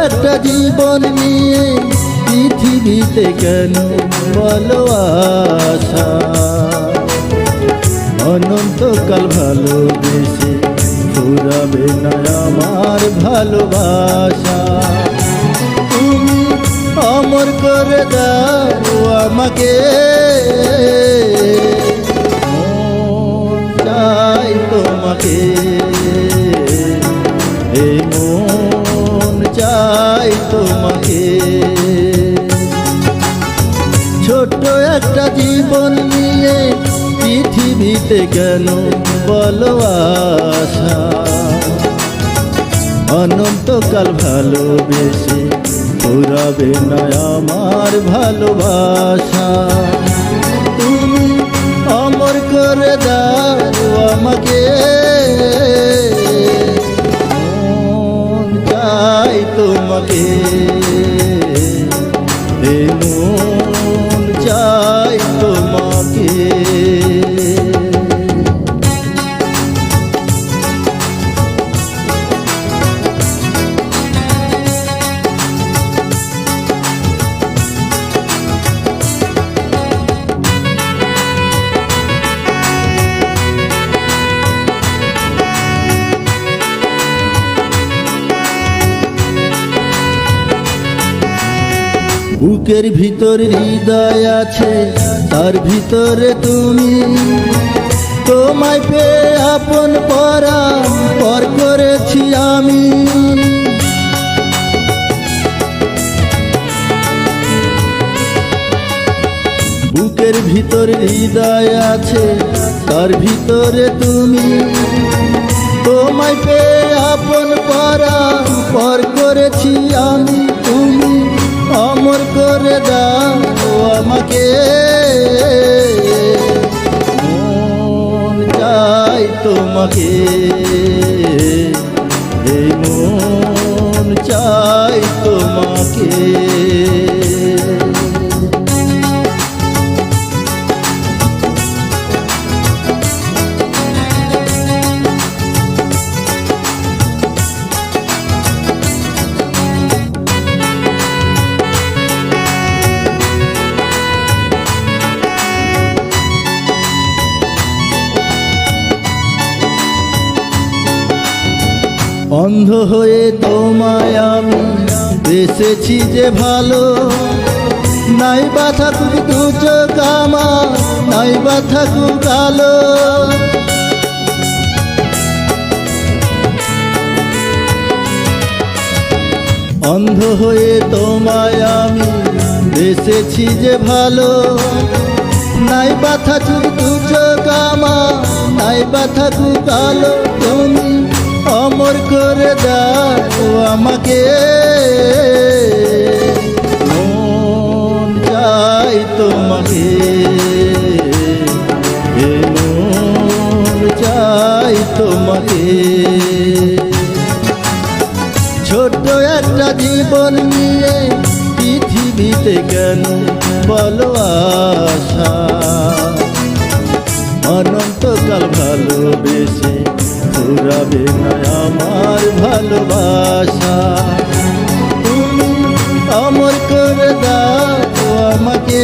একটা জীবন নিয়ে পৃথিবীতে কেন বলো আশা? অনন্তকাল ভালোবেসে ফুরাবে না আমার ভালোবাসা। তুমি অমর করে দাও আমাকে, মন চাই তোমাকে, এই মন চাই তোমাকে। ছোট্ট একটা জীবন নিয়ে পৃথিবীতে কেন বলো আশা? অনন্তকাল ভালোবেসে ফুরাবে না আমার ভালোবাসা। তুমি অমর করে দাও আমাকে, মন চাই তোমাকে, এই মন চাই তোমাকে। বুকের ভিতর হৃদয় আছে, তার ভিতরে তুমি। তোমায় পেয়ে আপন পর করেছি আমি। বুকের ভিতর হৃদয় আছে, তার ভিতরে তুমি। তোমায় পেয়ে আপন পর করেছি আমি। তুমি অমর করে দাও আমাকে, মন চাই তোমাকে, এই মন চাই তোমাকে। অন্ধ হয়ে তোমায় আমি বেসেছি যে ভালো, নাই বা থাকুক দু চোখ আমার, নাই বা থাকুক কালো। অন্ধ হয়ে তোমায় আমি বেসেছি যে ভালো, নাই বা থাকুক দু চোখ আমার, নাই বা থাকুক কালো। তুমি অমর করে দাও আমাকে, মন চাই তোমাকে, এই মন চাই তোমাকে। ছোট্ট একটা জীবন নিয়ে পৃথিবীতে কেন বলো আশা? অনন্তকাল ভালোবেসে ফুরাবে না আমার ভালোবাসা। তুমি অমর করে দাও আমাকে।